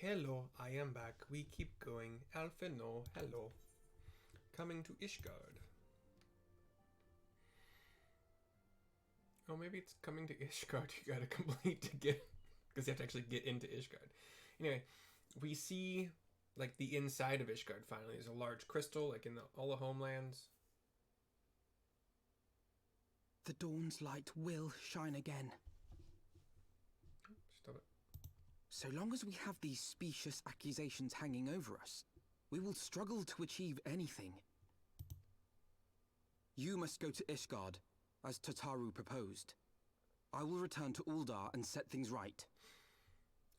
Hello, I am back. We keep going. Alpha, no, hello. Coming to Ishgard. Oh, maybe it's coming to Ishgard. You gotta complete to get, because you have to actually get into Ishgard. Anyway, we see like the inside of Ishgard. Finally, there's a large crystal, like in all the homelands. The dawn's light will shine again. Stop it. So long as we have these specious accusations hanging over us, we will struggle to achieve anything. You must go to Ishgard, as Tataru proposed. I will return to Uldar and set things right.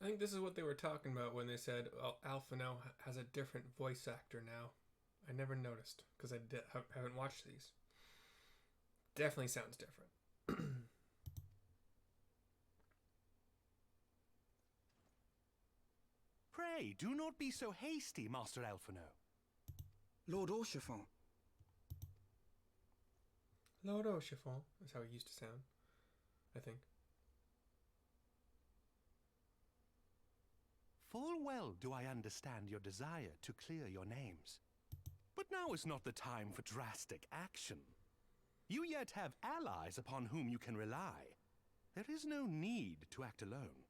I think this is what they were talking about when they said, well, Alpha now has a different voice actor now. I never noticed, because I haven't watched these. Definitely sounds different. Pray, do not be so hasty, Master Alphino. Lord Orchiffon. Lord Orchiffon is how he used to sound, I think. Full well do I understand your desire to clear your names. But now is not the time for drastic action. You yet have allies upon whom you can rely. There is no need to act alone.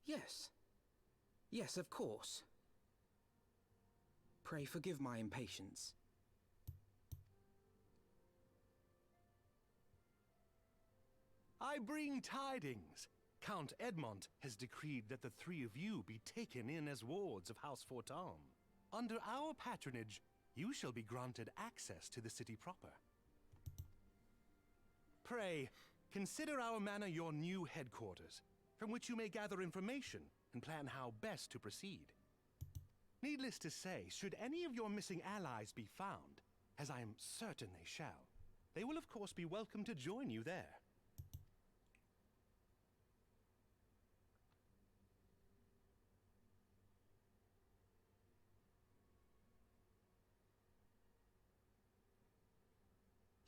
Yes. Yes, of course. Pray forgive my impatience. I bring tidings. Count Edmont has decreed that the three of you be taken in as wards of House Fortam. Under our patronage, you shall be granted access to the city proper. Pray, consider our manor your new headquarters, from which you may gather information and plan how best to proceed. Needless to say, should any of your missing allies be found, as I am certain they shall, they will of course be welcome to join you there.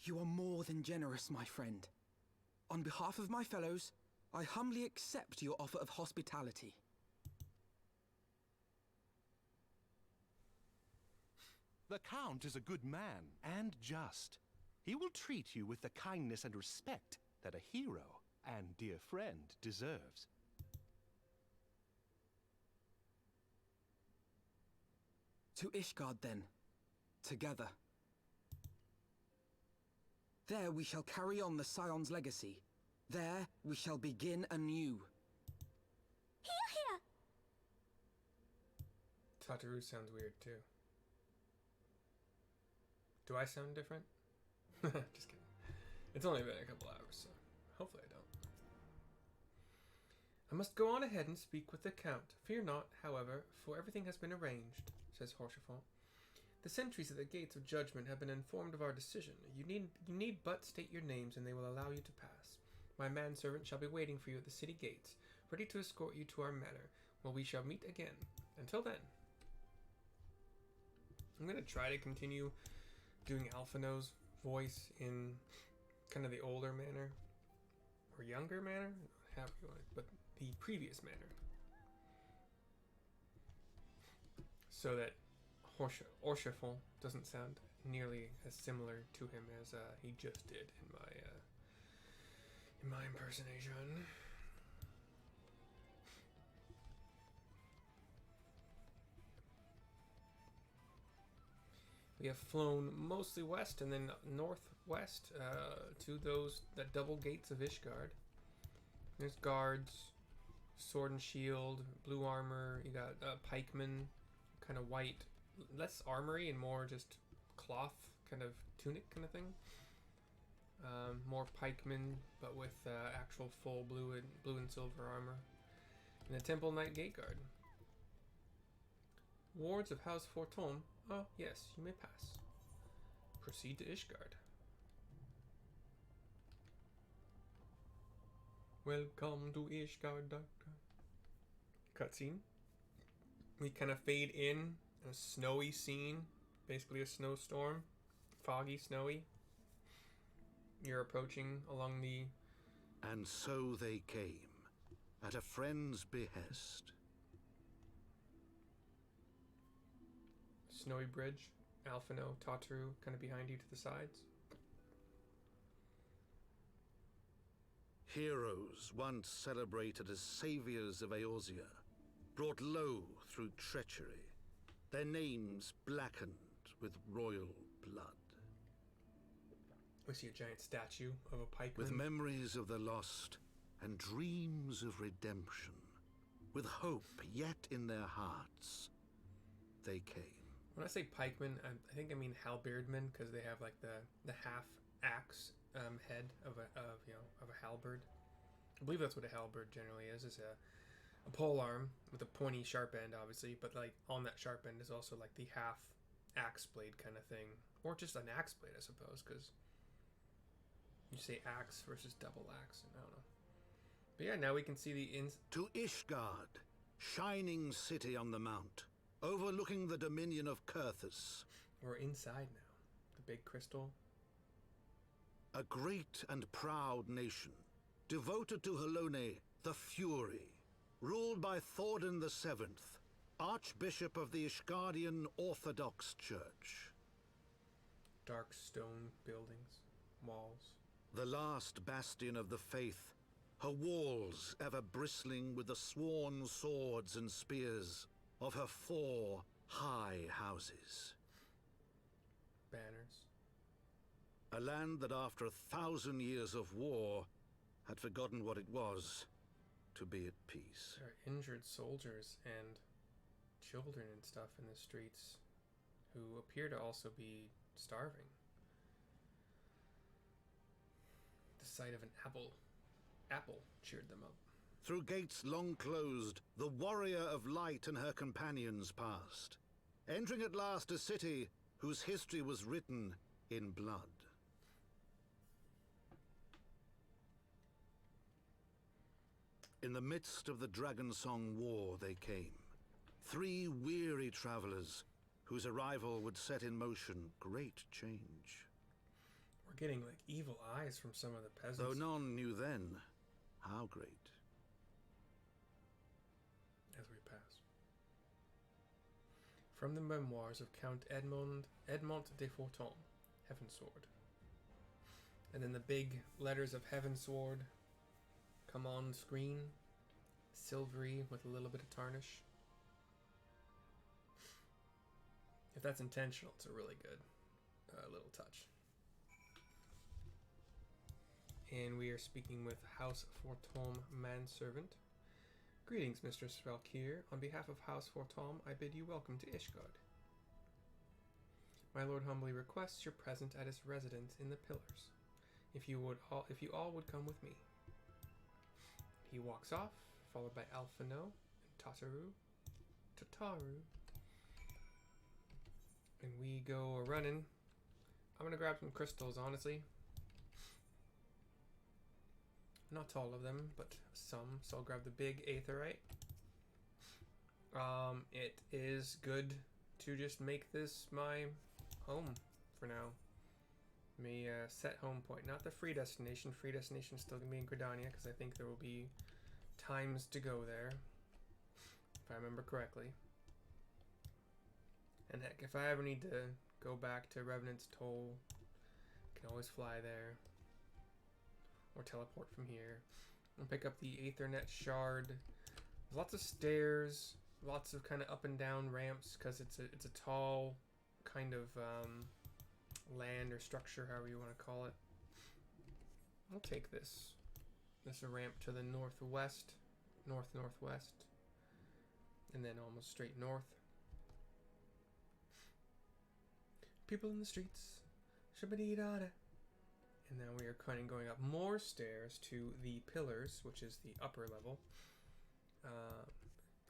You are more than generous, my friend. On behalf of my fellows, I humbly accept your offer of hospitality. The Count is a good man and just. He will treat you with the kindness and respect that a hero and dear friend deserves. To Ishgard, then. Together. There we shall carry on the Scion's legacy. There we shall begin anew. Here! Tataru sounds weird too. Do I sound different? Just kidding. It's only been a couple hours, so hopefully I don't. I must go on ahead and speak with the Count. Fear not, however, for everything has been arranged, says Horchefort. The sentries at the gates of judgment have been informed of our decision. You need but state your names, and they will allow you to pass. My manservant shall be waiting for you at the city gates, ready to escort you to our manor, where we shall meet again. Until then, I'm going to try to continue doing Alphino's voice in kind of the older manner, or younger manner, however you want it, but the previous manner, so that Orchiffon doesn't sound nearly as similar to him as he just did in my impersonation. We have flown mostly west and then northwest to the double gates of Ishgard. There's guards, sword and shield, blue armor. You got pikemen, kind of white, less armory and more just cloth, kind of tunic kind of thing. More pikemen, but with actual full blue and silver armor. And the Temple Knight Gate Guard. Wards of House Forton. Oh, yes, you may pass. Proceed to Ishgard. Welcome to Ishgard. Cutscene. We kind of fade in A snowy scene, basically a snowstorm, foggy, snowy. You're approaching along the And so they came, at a friend's behest. snowy bridge. Alphino, Tataru, kind of behind you to the sides. Heroes once celebrated as saviors of Eorzea, brought low through treachery, their names blackened with royal blood. We see a giant statue of a pikeman. With memories of the lost and dreams of redemption, with hope yet in their hearts, they came. When I say pikeman, I think I mean halberdman, because they have like the half axe head of a halberd. I believe that's what a halberd generally is a pole arm with a pointy sharp end, obviously, but like on that sharp end is also like the half axe blade kind of thing, or just an axe blade, I suppose, because you say axe versus double axe, and I don't know. But yeah, now we can see the To Ishgard, shining city on the mount, overlooking the dominion of Kurthus. We're inside now. The big crystal. A great and proud nation, devoted to Helone, the Fury, ruled by Thordan VII, Archbishop of the Ishgardian Orthodox Church. Dark stone buildings, walls. The last bastion of the faith, her walls ever bristling with the sworn swords and spears of her 4 high houses. Banners. A land that after 1,000 years of war had forgotten what it was to be at peace. There are injured soldiers and children and stuff in the streets who appear to also be starving. The sight of an apple cheered them up. Through gates long closed, the warrior of light and her companions passed, entering at last a city whose history was written in blood. In the midst of the Dragonsong War they came, 3 weary travelers whose arrival would set in motion great change. We're getting like evil eyes from some of the peasants. Though none knew then how great. As we pass. From the memoirs of Count Edmond de Forton, Heavensword. And then the big letters of Heavensword come on screen, silvery with a little bit of tarnish. If that's intentional, it's a really good little touch. And we are speaking with House Fortom manservant. Greetings, Mistress Valkyr. On behalf of House Fortom, I bid you welcome to Ishgard. My lord humbly requests your presence at his residence in the Pillars. If you all would come with me. He walks off, followed by Alphino and Tataru. And we go running. I'm gonna grab some crystals, honestly. Not all of them, but some. So I'll grab the big aetherite. It is good to just make this my home for now. Me set home point, not the free destination. Free destination is still gonna be in Gridania because I think there will be times to go there, if I remember correctly. And heck, if I ever need to go back to Revenant's Toll, I can always fly there. Or teleport from here. And pick up the Aethernet shard. There's lots of stairs, lots of kind of up and down ramps, because it's a tall kind of land or structure, however you want to call it. I'll take this ramp to the northwest, northwest, and then almost straight north. People in the streets, shabba-dee-da-da. And now we are kind of going up more stairs to the Pillars, which is the upper level.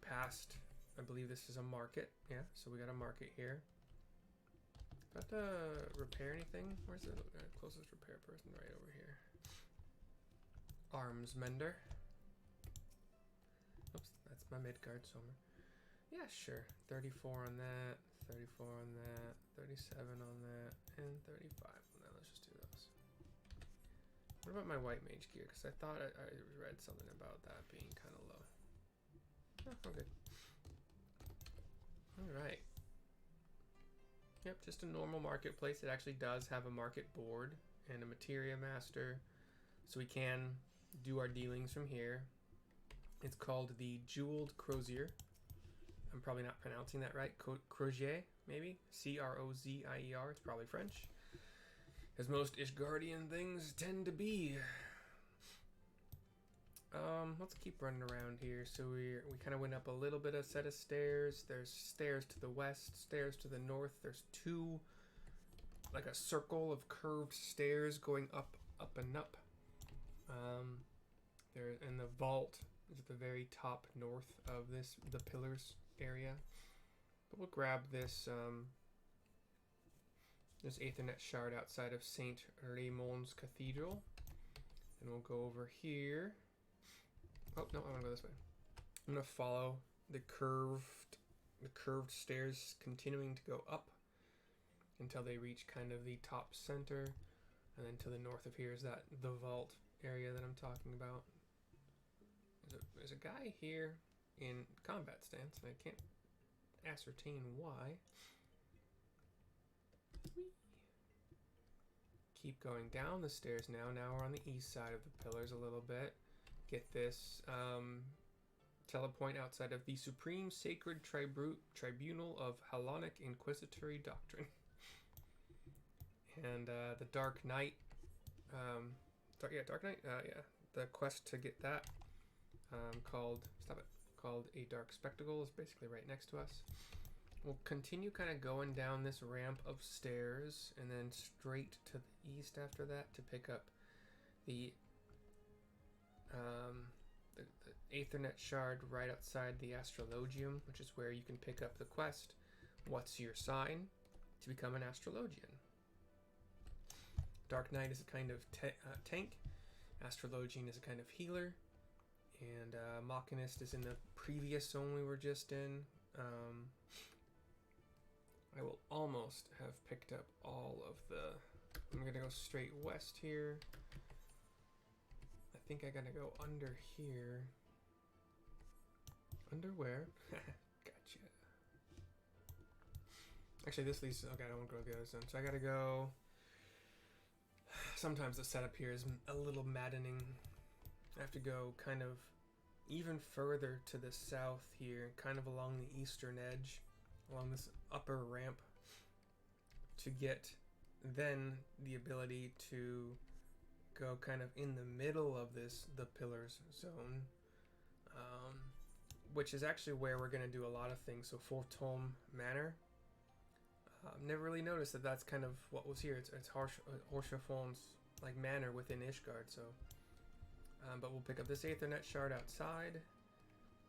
Past, I believe this is a market. Yeah, so we got a market here. Got to repair anything? Where's the closest repair person? Right over here. Arms mender. Oops, that's my Midgard Sommer. Yeah, sure. 34 on that, 34 on that, 37 on that, and 35 on that. Let's just do those. What about my white mage gear? Because I thought I read something about that being kind of low. Oh, okay. Alright. Yep, just a normal marketplace. It actually does have a market board and a materia master, so we can do our dealings from here. It's called the Jeweled Crozier. I'm probably not pronouncing that right. Crozier, maybe? Crozier. It's probably French. As most Ishgardian things tend to be. Let's keep running around here. So we kind of went up a little bit of set of stairs. There's stairs to the west, stairs to the north. There's two, like a circle of curved stairs going up, and up. There, and the vault is at the very top north of the pillars area. But we'll grab this this Aethernet shard outside of Saint Raymond's Cathedral, and we'll go over here. Oh no, I want to go this way. I'm gonna follow the curved stairs, continuing to go up until they reach kind of the top center, and then to the north of here is the vault area that I'm talking about. There's a guy here in combat stance, and I can't ascertain why. Whee. Keep going down the stairs now. Now we're on the east side of the pillars a little bit. Get this telepoint outside of the Supreme Sacred Tribunal of Hellenic Inquisitory Doctrine. And the Dark Knight. Dark Knight? Yeah. The quest to get that called A Dark Spectacle is basically right next to us. We'll continue kind of going down this ramp of stairs and then straight to the east after that to pick up the Aethernet shard right outside the Astrologium, which is where you can pick up the quest, What's Your Sign, to become an Astrologian. Dark Knight is a kind of tank, Astrologian is a kind of healer, and Machinist is in the previous zone we were just in. I will almost have picked up all of the... I'm going to go straight west here. I think I got to go under here. Under where? Gotcha. Actually, this leads... Okay, I don't want to go to the other zone. So I got to go... Sometimes the setup here is a little maddening. I have to go kind of even further to the south here, kind of along the eastern edge, along this upper ramp, to get then the ability to go kind of in the middle of the pillars zone, which is actually where we're going to do a lot of things. So Fortome Manor. Never really noticed that that's kind of what was here. It's Horschafon's like manor within Ishgard. So, but we'll pick up this Aethernet shard outside.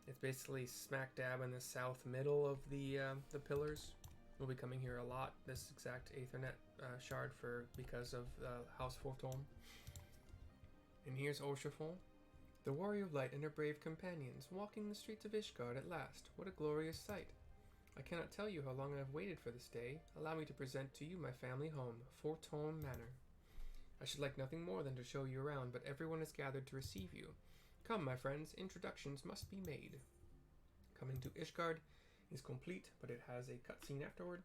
It's basically smack dab in the south middle of the pillars. We'll be coming here a lot. This exact Aethernet shard because of House Fortome. And here's Orshafon, the warrior of light and her brave companions, walking the streets of Ishgard at last. What a glorious sight! I cannot tell you how long I have waited for this day. Allow me to present to you my family home, Fortome Manor. I should like nothing more than to show you around, but everyone is gathered to receive you. Come, my friends, introductions must be made. Coming to Ishgard is complete, but it has a cutscene afterward.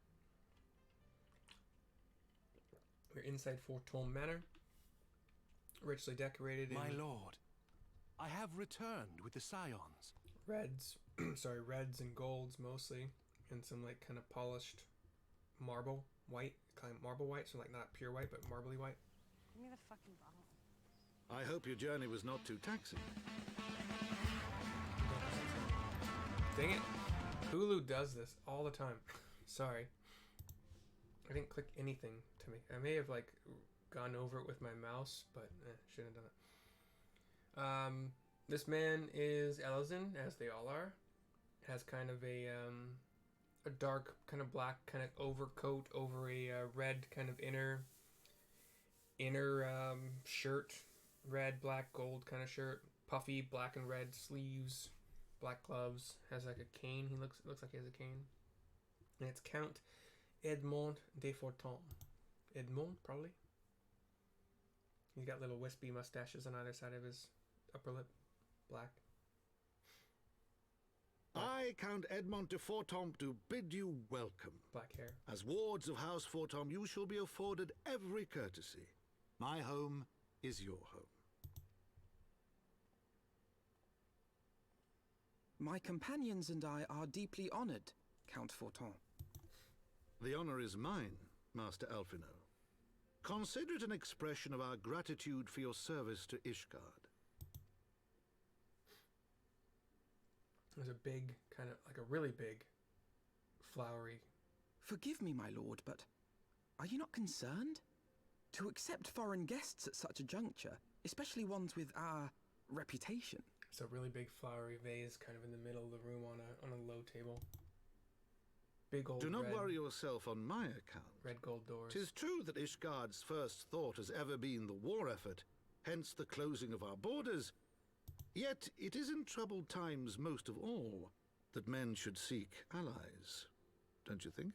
We're inside Fortome Manor, richly decorated My lord, I have returned with the scions. Reds and golds mostly, and some like kind of polished marble white, kind of marble white, so like not pure white, but marbly white. Give me the fucking bottle. I hope your journey was not too taxing. Dang it. Hulu does this all the time. Sorry. I didn't click anything to make... I may have, like, gone over it with my mouse, but shouldn't have done it. This man is Elazin, as they all are. Has kind of a dark, kind of black, kind of overcoat over a red kind of inner shirt. Red, black, gold kind of shirt. Puffy, black and red sleeves. black gloves, has like a cane. He looks like he has a cane. And it's Count Edmond de Forton. Edmond, probably. He's got little wispy mustaches on either side of his upper lip. Black. I, Count Edmond de Forton, do bid you welcome. Black hair. As wards of House Forton, you shall be afforded every courtesy. My home is your home. My companions and I are deeply honored, Count Forton. The honor is mine, Master Alphino. Consider it an expression of our gratitude for your service to Ishgard. There's a big, kind of like a really big, flowery. Forgive me, my lord, but are you not concerned? To accept foreign guests at such a juncture, especially ones with our reputation. It's a really big flowery vase kind of in the middle of the room on a low table. Big old Do not red, worry yourself on my account. red gold doors. 'Tis true that Ishgard's first thought has ever been the war effort, hence the closing of our borders. Yet it is in troubled times most of all that men should seek allies, don't you think?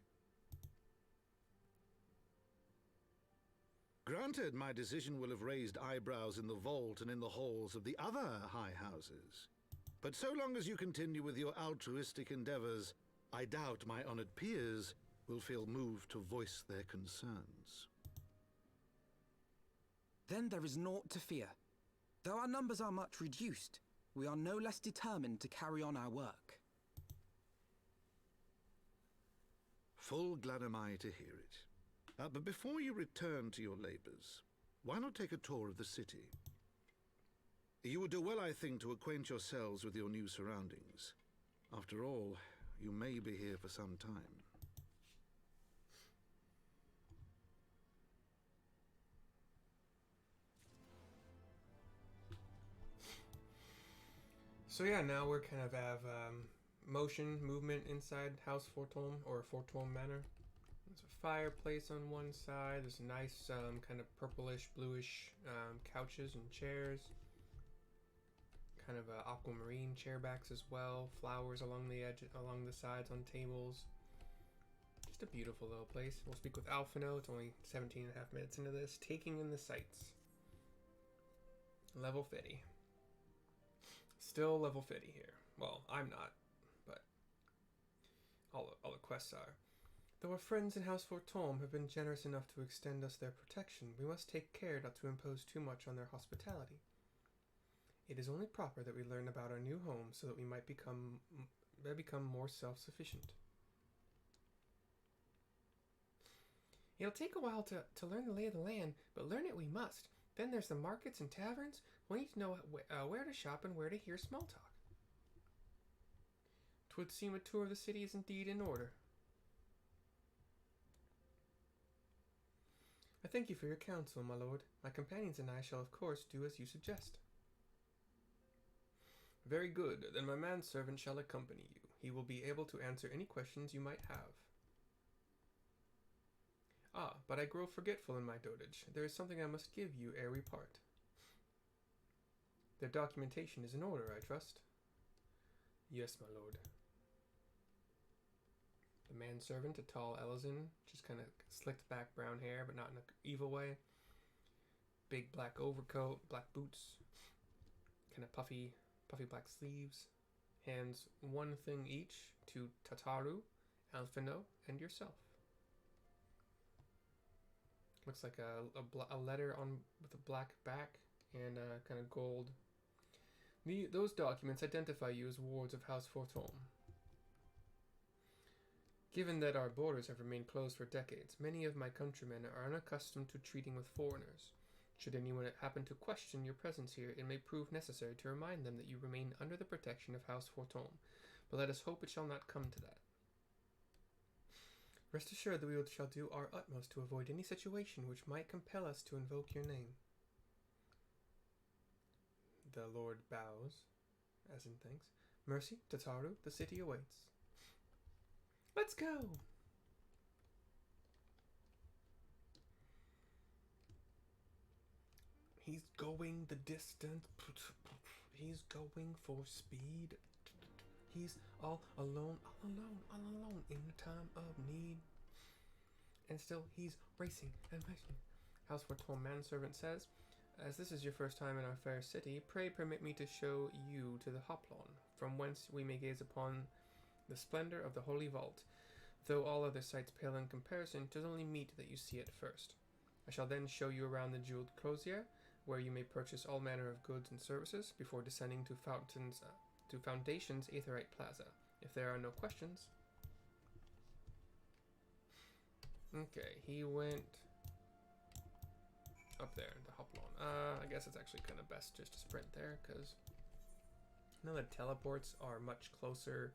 Granted, my decision will have raised eyebrows in the vault and in the halls of the other high houses. But so long as you continue with your altruistic endeavors, I doubt my honored peers will feel moved to voice their concerns. Then there is naught to fear. Though our numbers are much reduced, we are no less determined to carry on our work. Full glad am I to hear it. But before you return to your labors, why not take a tour of the city? You would do well, I think, to acquaint yourselves with your new surroundings. After all, you may be here for some time. So yeah, now we're kind of have movement inside House Forton, or Forton Manor. There's a fireplace on one side. There's nice kind of purplish, bluish couches and chairs. Kind of aquamarine chair backs as well. Flowers along the edge, along the sides on tables. Just a beautiful little place. We'll speak with Alphino. It's only 17 and a half minutes into this. Taking in the sights. Level 50. Still level 50 here. Well, I'm not, but all the quests are. Though our friends in House Forton have been generous enough to extend us their protection, we must take care not to impose too much on their hospitality. It is only proper that we learn about our new home so that we might become more self-sufficient. It'll take a while to learn the lay of the land, but learn it we must. Then there's the markets and taverns. We'll need to know where to shop and where to hear small talk. 'Twould seem a tour of the city is indeed in order. I thank you for your counsel, my lord. My companions and I shall of course do as you suggest. Very good. Then my manservant shall accompany you. He will be able to answer any questions you might have. Ah, but I grow forgetful in my dotage. There is something I must give you ere we part. Their documentation is in order, I trust. Yes, my lord. The manservant, a tall Elizin, just kind of slicked back brown hair, but not in an evil way. Big black overcoat, black boots, kind of puffy black sleeves. Hands one thing each to Tataru, Alphino, and yourself. Looks like a letter with a black back and kind of gold. Those documents identify you as wards of House Forton. Given that our borders have remained closed for decades, many of my countrymen are unaccustomed to treating with foreigners. Should anyone happen to question your presence here, it may prove necessary to remind them that you remain under the protection of House Forton, but let us hope it shall not come to that. Rest assured that we shall do our utmost to avoid any situation which might compel us to invoke your name. The Lord bows, as in thanks. Mercy, Tataru, the city awaits. Let's go! He's going the distance. He's going for speed. He's all alone, in a time of need. And still, he's racing and racing. House foretold manservant says, as this is your first time in our fair city, pray permit me to show you to the Hoplon, from whence we may gaze upon the splendor of the holy vault. Though all other sights pale in comparison, 'tis only meet that you see it first. I shall then show you around the jeweled closier, where you may purchase all manner of goods and services before descending to Foundation's Aetherite Plaza. If there are no questions. Okay, he went up there, the Hoplon. I guess it's actually kind of best just to sprint there, because I know that teleports are much closer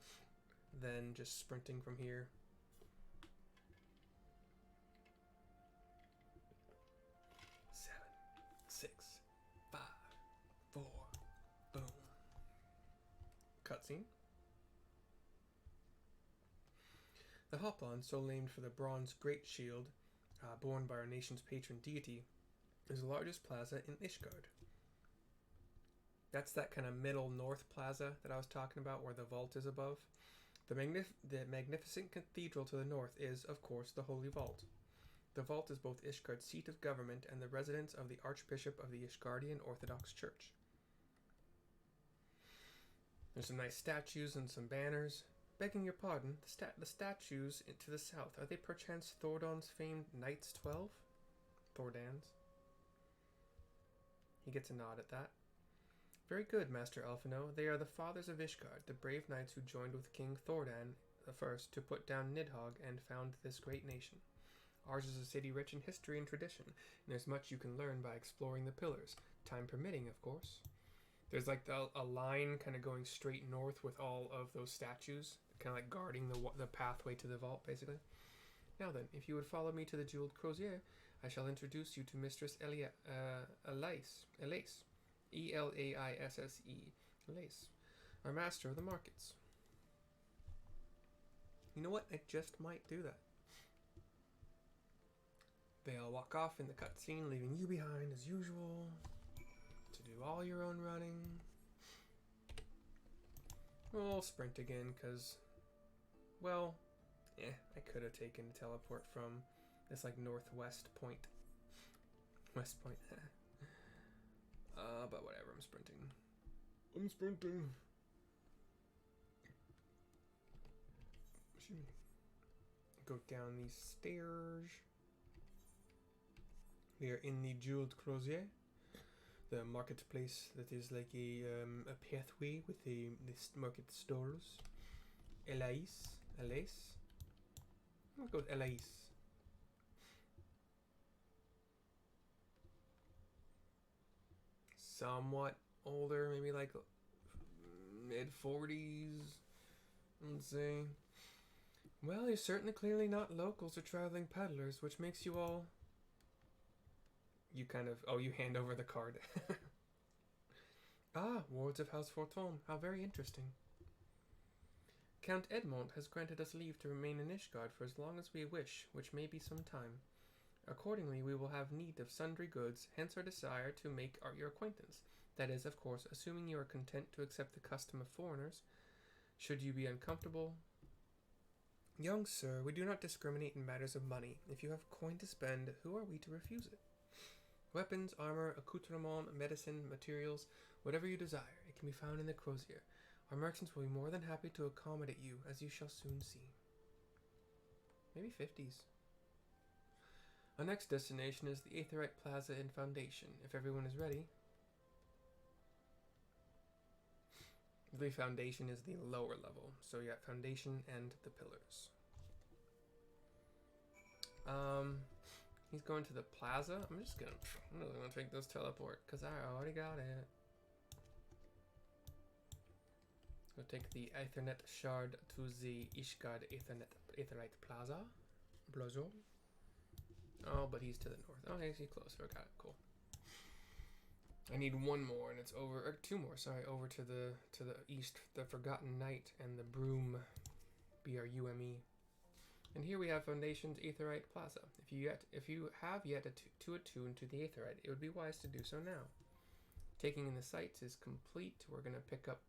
than just sprinting from here. 7, 6, 5, 4, boom. Cutscene. The Hoplon, so named for the bronze great shield borne by our nation's patron deity, is the largest plaza in Ishgard. That's that kind of middle north plaza that I was talking about, where the vault is above. The magnificent cathedral to the north is, of course, the Holy Vault. The vault is both Ishgard's seat of government and the residence of the Archbishop of the Ishgardian Orthodox Church. There's some nice statues and some banners. Begging your pardon, the statues to the south, are they perchance Thordon's famed Knights 12? Thordans. He gets a nod at that. Very good, Master Alphino. They are the fathers of Ishgard, the brave knights who joined with King Thordan I to put down Nidhogg and found this great nation. Ours is a city rich in history and tradition, and there's much you can learn by exploring the pillars, time permitting, of course. There's like a line kind of going straight north with all of those statues, kind of like guarding the pathway to the vault, basically. Now then, if you would follow me to the jeweled crozier, I shall introduce you to Mistress Elise. E-L-A-I-S-S-E. Elise. Our master of the markets. You know what? I just might do that. They all walk off in the cutscene, leaving you behind as usual to do all your own running. We'll sprint again, because, well, I could have taken a teleport from this, like, northwest point. West point. But whatever, I'm sprinting. Excuse me. Go down these stairs. We are in the Jeweled Crozier, the marketplace that is like a pathway with the market stalls. Elise. I'm gonna go with Elise. Somewhat older, maybe like mid-40s, let's say. Well, you're certainly clearly not locals or traveling peddlers, which makes you all... You kind of... Oh, you hand over the card. Ah, wards of House Forton. How very interesting. Count Edmond has granted us leave to remain in Ishgard for as long as we wish, which may be some time. Accordingly, we will have need of sundry goods, hence our desire to make your acquaintance. That is, of course, assuming you are content to accept the custom of foreigners. Should you be uncomfortable... Young sir, we do not discriminate in matters of money. If you have coin to spend, who are we to refuse it? Weapons, armor, accoutrement, medicine, materials, whatever you desire, it can be found in the crozier. Our merchants will be more than happy to accommodate you, as you shall soon see. Maybe 50s. Our next destination is the Aetherite Plaza in Foundation, if everyone is ready. The Foundation is the lower level, so you got Foundation and the pillars. He's going to the plaza. I'm really gonna take this teleport, because I already got it. Go take the Aethernet shard to the Ishgard Aetherite Plaza. Oh, but he's to the north. Oh, he's closer. Got it. Cool. I need one more, and it's over. Or two more. Sorry, over to the east. The Forgotten Knight and the Broom, Brume. And here we have Foundation's Aetherite Plaza. If you have yet to attune to the Aetherite, it would be wise to do so now. Taking in the sights is complete. We're gonna pick up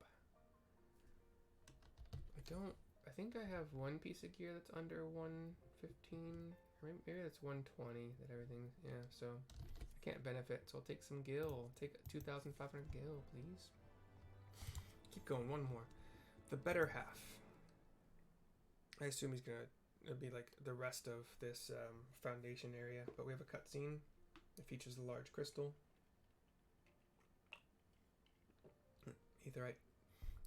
don't. I think I have one piece of gear that's under 115. Or maybe that's 120. That everything. Yeah. So I can't benefit. So I'll take some gil. Take 2,500 gil, please. Keep going. One more. The better half. I assume he's gonna be like the rest of this foundation area, but we have a cutscene that features a large crystal. Aetheryte.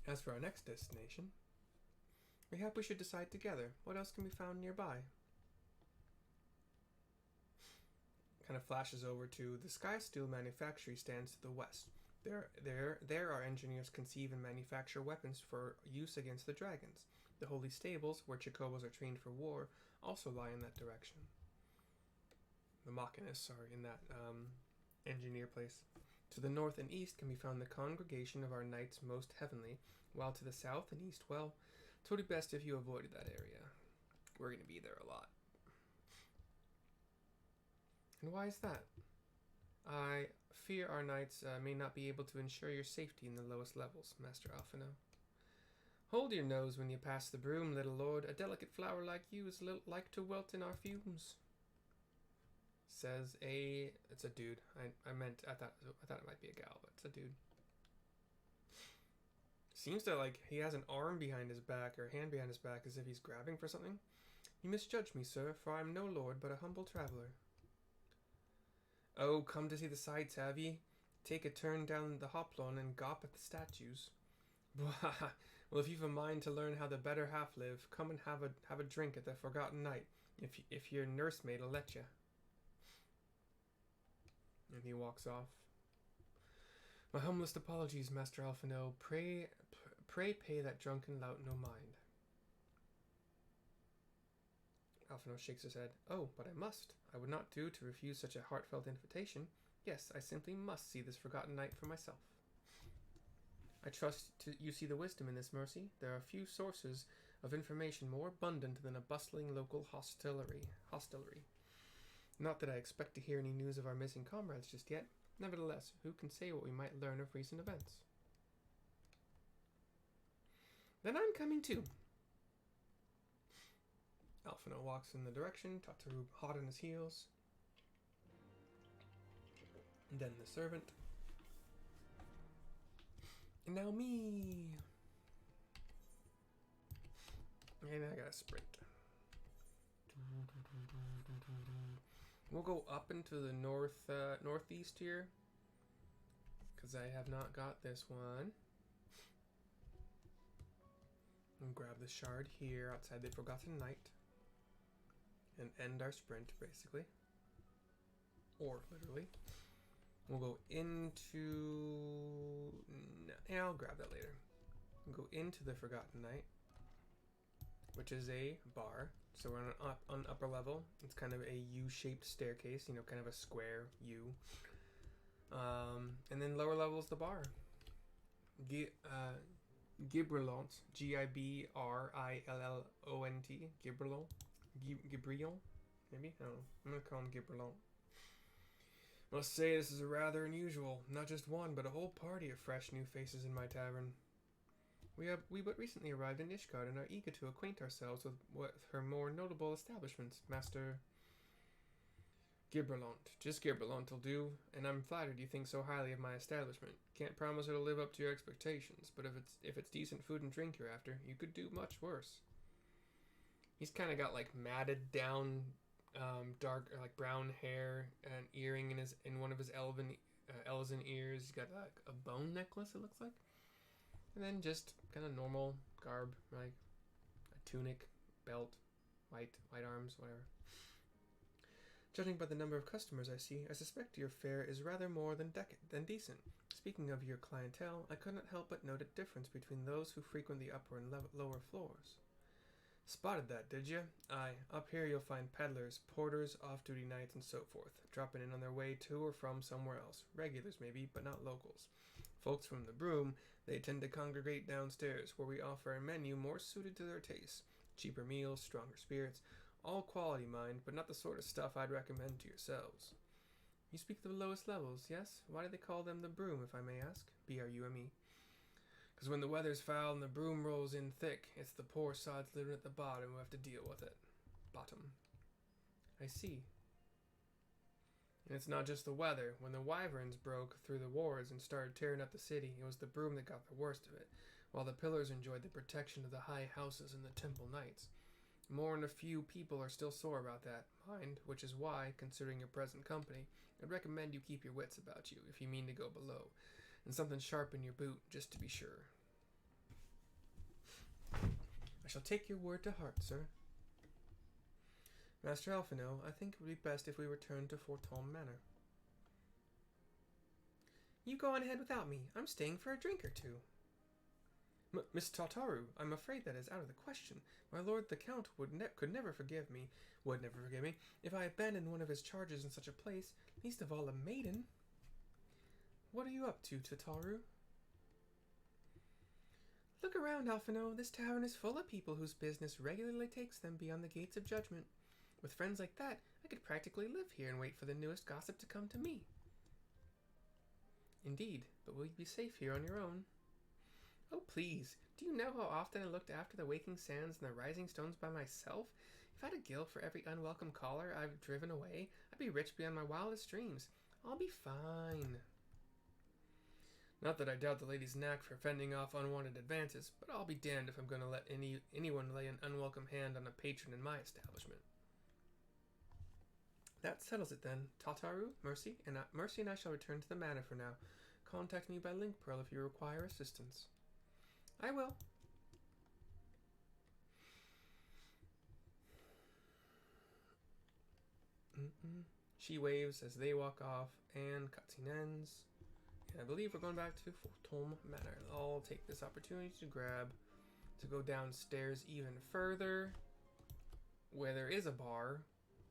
As for our next destination, mayhap we should decide together. What else can be found nearby? Kind of flashes over to the Sky Steel manufactory stands to the west. There our engineers conceive and manufacture weapons for use against the dragons. The holy stables, where Chocobos are trained for war, also lie in that direction. The Machinists are in that engineer place. To the north and east can be found the congregation of our knights most heavenly, while to the south and east, well, it would be best if you avoided that area. We're going to be there a lot. And why is that? I fear our knights may not be able to ensure your safety in the lowest levels, Master Alphino. Hold your nose when you pass the broom, little lord. A delicate flower like you is like to wilt in our fumes. Says it's a dude. I thought it might be a gal, but it's a dude. Seems to like he has an arm behind his back or hand behind his back as if he's grabbing for something. You misjudge me, sir, for I am no lord but a humble traveler. Oh, come to see the sights, have ye? Take a turn down the hoplon and gawp at the statues. Well, if you've a mind to learn how the better half live, come and have a drink at the Forgotten Knight, if your nursemaid'll let you. And he walks off. My humblest apologies, Master Alphino. Pray pay that drunken lout no mind. Alphino shakes his head. Oh, but I must. I would not do to refuse such a heartfelt invitation. Yes, I simply must see this Forgotten Knight for myself. I trust you see the wisdom in this, Mercy. There are few sources of information more abundant than a bustling local hostelry. Not that I expect to hear any news of our missing comrades just yet. Nevertheless, who can say what we might learn of recent events? Then I'm coming too. Alphino walks in the direction, Tataru hot on his heels. And then the servant. And now me. And I gotta sprint. We'll go up into the northeast here, because I have not got this one. And grab the shard here outside the Forgotten Knight. And end our sprint, basically. Or literally. We'll go into... Yeah, I'll grab that later. We'll go into the Forgotten Knight, which is a bar. So we're on upper level. It's kind of a U-shaped staircase, you know, kind of a square U. And then lower level is the bar. Gibralont, Gibrillont, Gibralont, Gibrillon, maybe? I don't know. I'm gonna call him Gibralont. Must say this is rather unusual. Not just one, but a whole party of fresh new faces in my tavern. We but recently arrived in Ishgard and are eager to acquaint ourselves with her more notable establishments, Master Gibralont. Just Gibralont will do, and I'm flattered you think so highly of my establishment. Can't promise it'll live up to your expectations, but if it's decent food and drink you're after, you could do much worse. He's kind of got like matted down, dark like brown hair, an earring in one of his elven ears. He's got like a bone necklace, it looks like, and then just kind of normal garb, like a tunic, belt, white arms, whatever. Judging by the number of customers I see, I suspect your fare is rather more than decent. Speaking of your clientele, I could not help but note a difference between those who frequent the upper and lower floors. Spotted that, did you? Aye, up here you'll find peddlers, porters, off-duty knights, and so forth, dropping in on their way to or from somewhere else. Regulars, maybe, but not locals. Folks from the Broom, they tend to congregate downstairs, where we offer a menu more suited to their tastes. Cheaper meals, stronger spirits, all quality, mind, but not the sort of stuff I'd recommend to yourselves. You speak of the lowest levels, yes? Why do they call them the Broom, if I may ask? B-R-U-M-E. Because when the weather's foul and the broom rolls in thick, it's the poor sods living at the bottom who have to deal with it. Bottom. I see. And it's not just the weather. When the wyverns broke through the wards and started tearing up the city, it was the broom that got the worst of it, while the pillars enjoyed the protection of the high houses and the temple knights. More than a few people are still sore about that, mind, which is why, considering your present company, I'd recommend you keep your wits about you if you mean to go below, and something sharp in your boot, just to be sure. I shall take your word to heart, sir. Master Alphino, I think it would be best if we returned to Fortome Manor. You go on ahead without me. I'm staying for a drink or two. Miss Tataru, I'm afraid that is out of the question. My lord the Count could never forgive me, if I abandoned one of his charges in such a place, least of all a maiden. What are you up to, Tataru? Look around, Alphino. This tavern is full of people whose business regularly takes them beyond the gates of judgment. With friends like that, I could practically live here and wait for the newest gossip to come to me. Indeed, but will you be safe here on your own? Oh, please. Do you know how often I looked after the waking sands and the rising stones by myself? If I had a guild for every unwelcome caller I've driven away, I'd be rich beyond my wildest dreams. I'll be fine. Not that I doubt the lady's knack for fending off unwanted advances, but I'll be damned if I'm going to let anyone lay an unwelcome hand on a patron in my establishment. That settles it then. Tataru, Mercy and I shall return to the manor for now. Contact me by link pearl if you require assistance. I will. She waves as they walk off, and cutscene ends. And I believe we're going back to Fortome Manor. I'll take this opportunity to go downstairs even further, where there is a bar.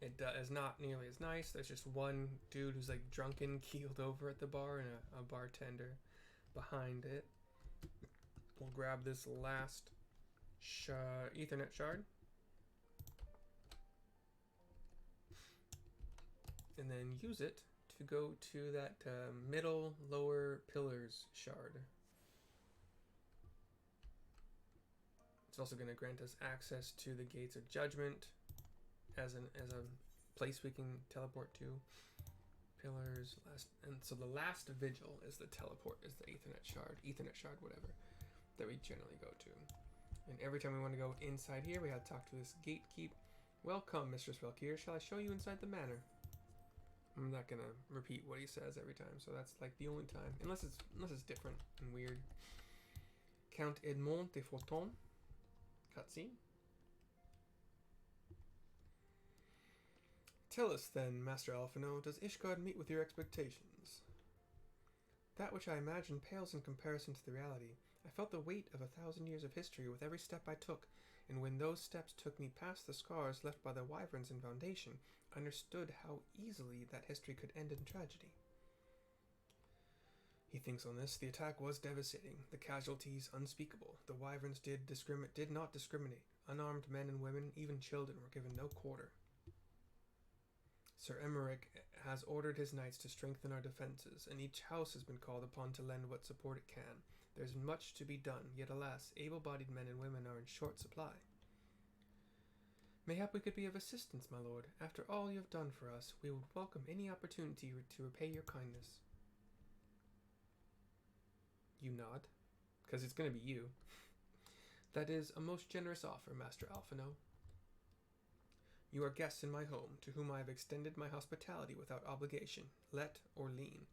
It is not nearly as nice. There's just one dude who's like drunken, keeled over at the bar, and a bartender behind it. We'll grab this last Ethernet shard. And then use it to go to that middle lower pillars shard. It's also going to grant us access to the gates of judgment as a place we can teleport to. Pillars, and so the last vigil is the teleport, is the Ethernet shard, whatever, that we generally go to. And every time we want to go inside here, we have to talk to this gatekeep. Welcome, Mistress Valkyrie. Shall I show you inside the manor? I'm not gonna repeat what he says every time, so that's like the only time, unless it's different and weird. Count Edmond de Fortome. Cutscene. Tell us then, Master Alphino, does Ishgard meet with your expectations? That which I imagined pales in comparison to the reality. I felt the weight of 1,000 years of history with every step I took, and when those steps took me past the scars left by the wyverns in Foundation, I understood how easily that history could end in tragedy. He thinks on this. The attack was devastating, the casualties unspeakable. The wyverns did not discriminate. Unarmed men and women, even children, were given no quarter. Sir Emmerich has ordered his knights to strengthen our defenses, and each house has been called upon to lend what support it can. There's much to be done, yet alas, able-bodied men and women are in short supply. Mayhap we could be of assistance, my lord. After all you have done for us, we would welcome any opportunity to repay your kindness. You nod, because it's going to be you. That is a most generous offer, Master Alphino. You are guests in my home, to whom I have extended my hospitality without obligation, let or lien.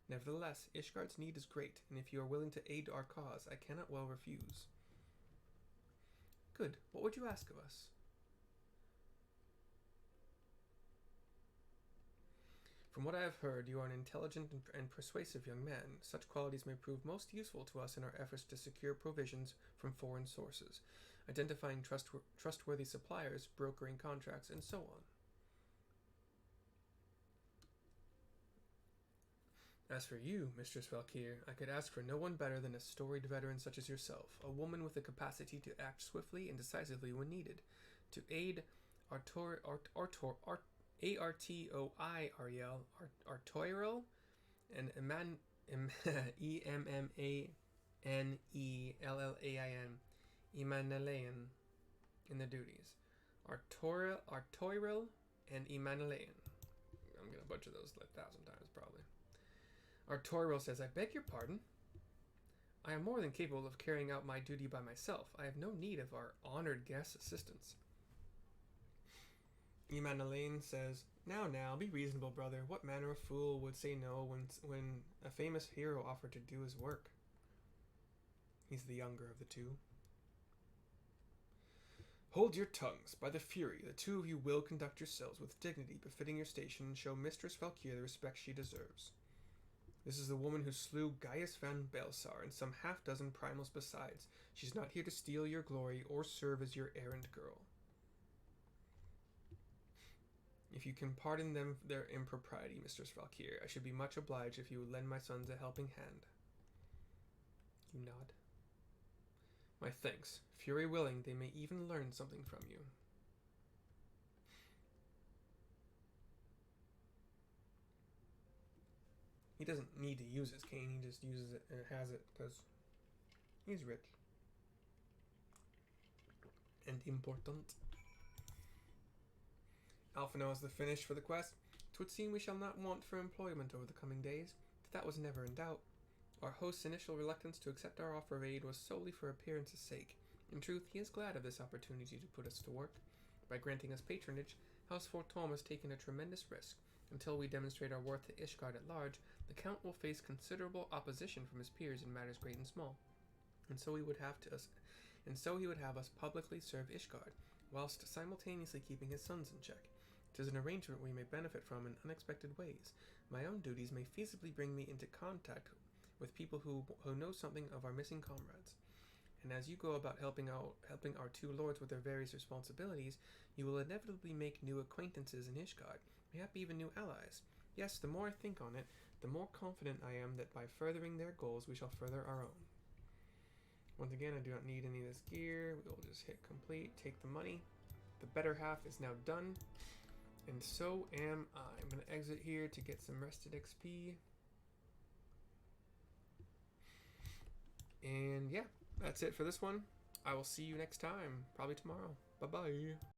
Nevertheless, Ishgard's need is great, and if you are willing to aid our cause, I cannot well refuse. Good. What would you ask of us? From what I have heard, you are an intelligent and persuasive young man. Such qualities may prove most useful to us in our efforts to secure provisions from foreign sources, identifying trustworthy suppliers, brokering contracts, and so on. As for you, Mistress Valkyrie, I could ask for no one better than a storied veteran such as yourself, a woman with the capacity to act swiftly and decisively when needed, to aid Artoiriel and Nellain, Imanalayan in their duties. Artoiril and Imanalayan. I'm going to butcher those like 1,000 times probably. Artoiril says, I beg your pardon? I am more than capable of carrying out my duty by myself. I have no need of our honored guest's assistance. Imanalayan says, Now, be reasonable, brother. What manner of fool would say no when a famous hero offered to do his work? He's the younger of the two. Hold your tongues. By the Fury, the two of you will conduct yourselves with dignity befitting your station and show Mistress Valkyr the respect she deserves. This is the woman who slew Gaius van Belsar and some half-dozen primals besides. She's not here to steal your glory or serve as your errand girl. If you can pardon them their impropriety, Mistress Valkyr, I should be much obliged if you would lend my sons a helping hand. You nod. My thanks. Fury willing, they may even learn something from you. He doesn't need to use his cane, he just uses it and has it because he's rich. And important. Alpha knows the finish for the quest. 'Twould seem we shall not want for employment over the coming days, but that was never in doubt. Our host's initial reluctance to accept our offer of aid was solely for appearance's sake. In truth, he is glad of this opportunity to put us to work. By granting us patronage, House Fortom has taken a tremendous risk. Until we demonstrate our worth to Ishgard at large, the Count will face considerable opposition from his peers in matters great and small. And so he would have us publicly serve Ishgard, whilst simultaneously keeping his sons in check. 'Tis an arrangement we may benefit from in unexpected ways. My own duties may feasibly bring me into contact with people who know something of our missing comrades. And as you go about helping our two lords with their various responsibilities, you will inevitably make new acquaintances in Ishgard, mayhap even new allies. Yes, the more I think on it, the more confident I am that by furthering their goals, we shall further our own. Once again, I do not need any of this gear. We will just hit complete, take the money. The better half is now done. And so am I. I'm going to exit here to get some rested XP. And yeah, that's it for this one. I will see you next time, probably tomorrow. Bye-bye.